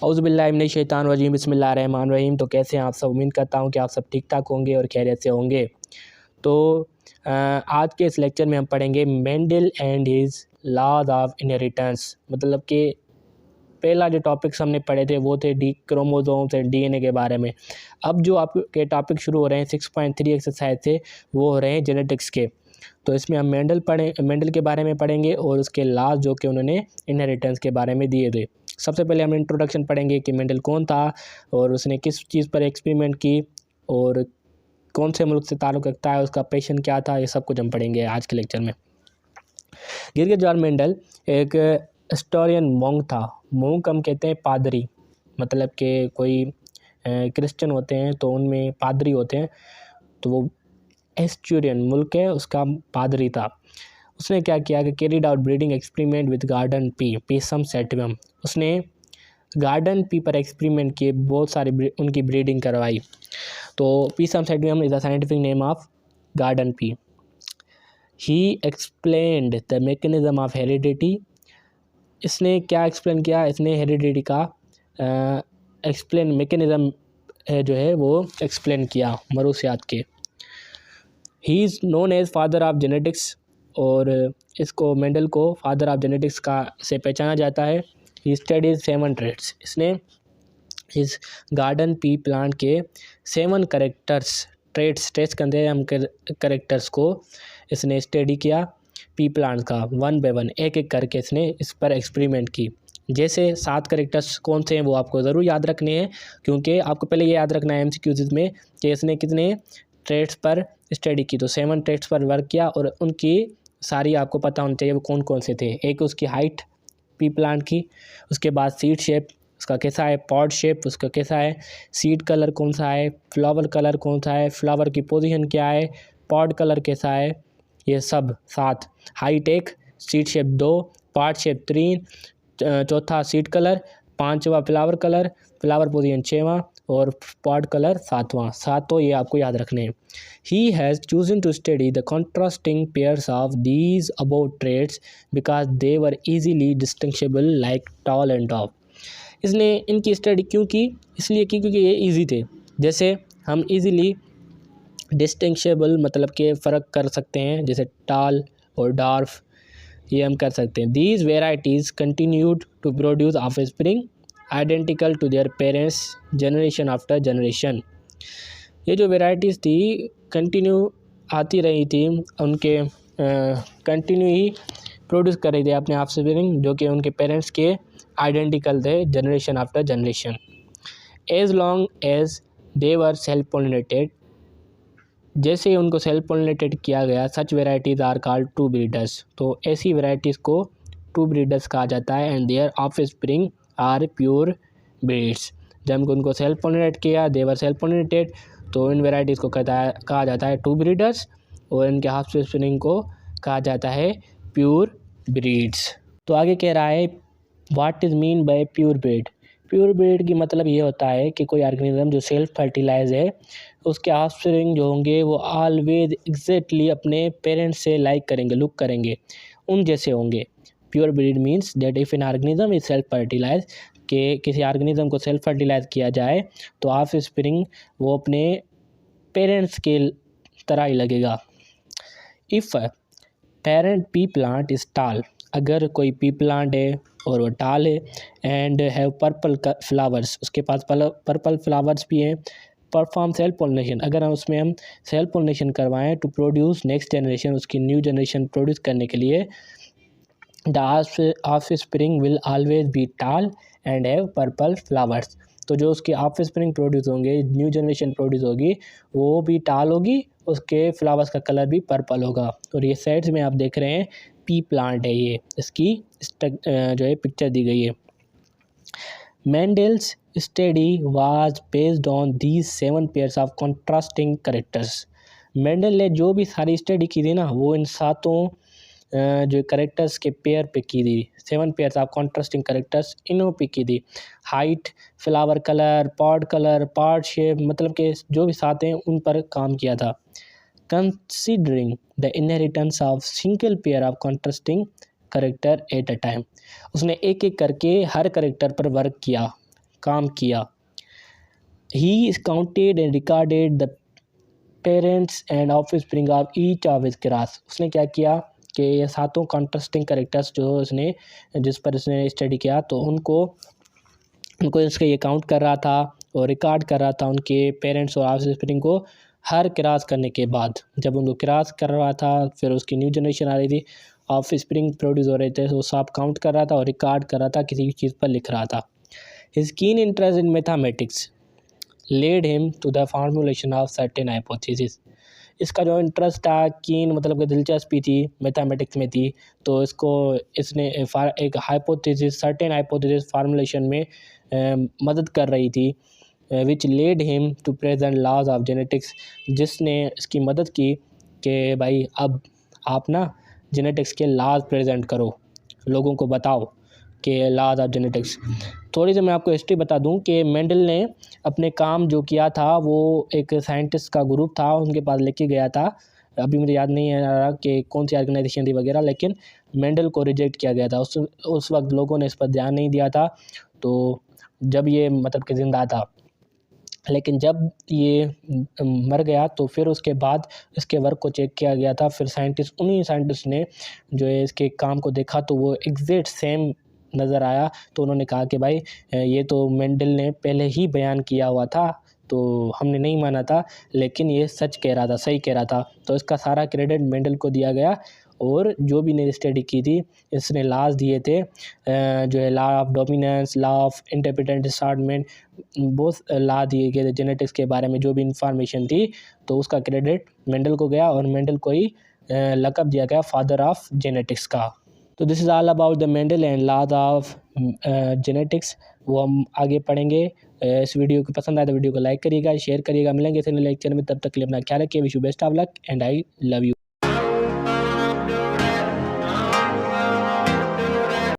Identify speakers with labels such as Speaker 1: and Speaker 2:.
Speaker 1: औज़ुबिल्लाहिमिनश्शैतानिर्रजीम बिस्मिल्लाहिर्रहमानिर्रहीम। तो कैसे हैं आप सब? उम्मीद करता हूँ कि आप सब ठीक ठाक होंगे और खैरियत से होंगे। तो आज के इस लेक्चर में हम पढ़ेंगे Mendel and his laws of inheritance. मतलब कि पहला जो टॉपिक्स हमने पढ़े थे वो थे डी क्रोमोसोम्स एंड डीएनए के बारे में। अब जो आपके टॉपिक शुरू हो रहे हैं 6.3 एक्सरसाइज से, वो हो रहे हैं जेनेटिक्स के। तो इसमें हम मेंडल के बारे में पढ़ेंगे और उसके लॉज जो कि उन्होंने इनहेरिटेंस के बारे में दिए थे। सबसे पहले हम इंट्रोडक्शन पढ़ेंगे कि मेंडल कौन था और उसने किस चीज़ पर एक्सपेरिमेंट की और कौन से मुल्क से ताल्लुक़ रखता है, उसका पैशन क्या था, ये सब कुछ हम पढ़ेंगे आज के लेक्चर में। गिरगिट जॉन मेंडल एक हिस्टोरियन मोंग था। मोंग हम कहते हैं पादरी, मतलब कि कोई क्रिश्चियन होते हैं तो उनमें पादरी होते हैं, तो वो एस्टूरियन मुल्क है उसका पादरी था। उसने क्या किया कि carried out breeding experiment with garden pea Pisum sativum. उसने गार्डन पी पर एक्सपेरिमेंट किए, बहुत सारी उनकी ब्रीडिंग करवाई। तो Pisum sativum is the scientific name of garden pea. He explained the mechanism of heredity. इसने क्या एक्सप्लेन किया? इसने हेरिडिटी का एक्सप्लेन मैकेनिज्म जो है वो एक्सप्लेन किया मरूसियात के। He is known as father of genetics, और इसको मेंडल को फादर ऑफ जेनेटिक्स का से पहचाना जाता है। He studies 7 traits. इसने इस गार्डन पी प्लांट के 7 ट्रेट्स करते हैं हम करेक्टर्स को इसने स्टडी किया पी प्लांट का 1 बाय 1 एक एक करके इसने इस पर एक्सपेरिमेंट की। जैसे 7 करेक्टर्स कौन से हैं वो आपको ज़रूर याद रखने हैं, क्योंकि आपको पहले ये याद रखना है एमसीक्यूज में कि इसने कितने ट्रेट्स पर स्टडी की। तो 7 ट्रेट्स पर वर्क किया और उनकी सारी आपको पता होनी चाहिए वो कौन कौन से थे। एक उसकी हाइट पी प्लांट की, उसके बाद सीड शेप उसका कैसा है, पॉड शेप उसका कैसा है, सीड कलर कौन सा है, फ्लावर कलर कौन सा है, फ्लावर की पोजीशन क्या है, पॉड कलर कैसा है, ये सब 7। Height 1, seed shape 2, pod shape 3, चौथा सीड कलर, 5वां फ्लावर कलर, फ्लावर पोजीशन 6वां और पॉड कलर 7वां। 7 तो ये आपको याद रखने हैं। He has chosen to study the contrasting pairs of these above traits because they were easily distinguishable like tall and tall. इसने इनकी स्टडी क्यों की? इसलिए की क्योंकि ये इजी थे। जैसे हम इजीली डिस्टिंग्विशेबल मतलब कि फ़र्क कर सकते हैं, जैसे टाल और डार्फ ये हम कर सकते हैं। These varieties continued to produce offspring identical to their parents generation after generation. ये जो वेराइटीज़ थी कंटिन्यू आती रही थी, उनके कंटिन्यू ही प्रोड्यूस कर रही थी अपने ऑफस्प्रिंग जो कि उनके पेरेंट्स के आइडेंटिकल थे generation after generation. As long as they were self pollinated, जैसे ही उनको सेल्फ पोलिनेटेड किया गया, such varieties are called true breeders. तो ऐसी वेराइटीज़ को ट्रू ब्रीडर्स कहा जाता है। And their offspring are pure breeds. जब उनको सेल्फ पोलिनेट किया, दे वर सेल्फ पोलिनेटेड, तो इन वेराइटीज़ को कहा जाता है ट्रू ब्रीडर्स और इनके ऑफस्प्रिंग को कहा जाता है प्योर ब्रीड्स। तो आगे कह रहा है what is mean by pure breed. Pure breed की मतलब ये होता है कि कोई ऑर्गेनिज्म जो सेल्फ फर्टिलाइज है, उसके ऑफस्प्रिंग जो होंगे वो ऑलवेज एग्जैक्टली अपने पेरेंट्स से लाइक करेंगे, लुक करेंगे, उन जैसे होंगे। Pure breed means that if an organism is self fertilise, कि किसी ऑर्गेनिज्म को सेल्फ फर्टिलाइज किया जाए तो ऑफस्प्रिंग वो अपने पेरेंट्स के तरह ही लगेगा। If parent P plant is टाल, अगर कोई पी प्लांट है और वो टाल है, एंड हैव पर्पल फ्लावर्स, उसके पास पर्पल फ्लावर्स भी हैं, परफॉर्म सेल्फ पोलिनेशन, अगर हम उसमें हम सेल्फ पोलिनेशन करवाएं टू प्रोड्यूस नेक्स्ट जनरेशन, उसकी न्यू जनरेशन प्रोड्यूस करने के लिए, the offspring will always be टाल एंड हैव पर्पल फ्लावर्स। तो जो उसके ऑफस्प्रिंग प्रोड्यूस होंगे, न्यू जनरेशन प्रोड्यूस होगी, वो भी टाल होगी, उसके फ्लावर्स का कलर भी पर्पल होगा। और ये साइड्स में आप देख रहे हैं पी प्लांट है, ये इसकी जो है पिक्चर दी गई है। Mendel's study was based on these 7 pairs of contrasting characters. Mendel ने जो भी सारी स्टडी की थी ना, वो इन 7 जो करेक्टर्स के पेयर पे की थी, 7 पेयर्स ऑफ कॉन्ट्रास्टिंग करेक्टर्स इन्हों पे की थी। Height, flower colour, pod shape, मतलब कि जो भी 7 हैं उन पर काम किया था। Considering the inheritance of single pair of contrasting character at a time, उसने एक एक करके हर करेक्टर पर वर्क किया काम किया। He counted and recorded the parents and offspring of each of his class. उसने क्या किया कि ये सातों कॉन्ट्रास्टिंग कैरेक्टर्स जो उसने जिस पर उसने स्टडी किया तो उनको इसका ये काउंट कर रहा था और रिकॉर्ड कर रहा था उनके पेरेंट्स और ऑफस्प्रिंग को हर क्रॉस करने के बाद। जब उनको क्रॉस कर रहा था फिर उसकी न्यू जनरेशन आ रही थी, ऑफस्प्रिंग प्रोड्यूस हो रहे थे, तो सब काउंट कर रहा था और रिकॉर्ड कर रहा था, किसी चीज़ पर लिख रहा था। His keen interest in mathematics led him to the formulation of certain hypothesis. इसका जो इंटरेस्ट था, कीन मतलब कि दिलचस्पी थी मैथमेटिक्स में थी, तो इसने एक हाइपोथेसिस सर्टेन हाइपोथेसिस फार्मूलेशन में मदद कर रही थी, which led him to present laws of genetics, जिसने इसकी मदद की कि भाई अब आप ना जेनेटिक्स के लॉज प्रेजेंट करो, लोगों को बताओ कि लॉज ऑफ जेनेटिक्स। थोड़ी सी मैं आपको हिस्ट्री बता दूं कि मेंडल ने अपने काम जो किया था वो एक साइंटिस्ट का ग्रुप था उनके पास लेके गया था, अभी मुझे याद नहीं आ रहा कि कौन सी ऑर्गेनाइजेशन थी वगैरह, लेकिन मेंडल को रिजेक्ट किया गया था। उस वक्त लोगों ने इस पर ध्यान नहीं दिया था, तो जब ये मतलब कि ज़िंदा था, लेकिन जब ये मर गया तो फिर उसके बाद इसके वर्क को चेक किया गया था। फिर उन्हीं साइंटिस्ट ने जो है इसके काम को देखा तो वो एग्जैक्ट सेम नज़र आया, तो उन्होंने कहा कि भाई ये तो मेंडल ने पहले ही बयान किया हुआ था, तो हमने नहीं माना था, लेकिन ये सच कह रहा था, सही कह रहा था। तो इसका सारा क्रेडिट मेंडल को दिया गया, और जो भी ने स्टडी की थी इसने लॉज दिए थे, जो है law of dominance, law of independent assortment, बहुत लॉ दिए गए थे जेनेटिक्स के बारे में, जो भी इंफॉर्मेशन थी, तो उसका क्रेडिट मेंडल को गया और मेंडल को ही लक़ब दिया गया फादर ऑफ जेनेटिक्स का। तो this is all about the Mendel and laws of genetics, वो हम आगे पढ़ेंगे। इस वीडियो को पसंद आए तो वीडियो को लाइक करिएगा, शेयर करिएगा। मिलेंगे इस लेक्चर में, तब तक के लिए अपना ख्याल रखिए। Wish you best of luck and I love you.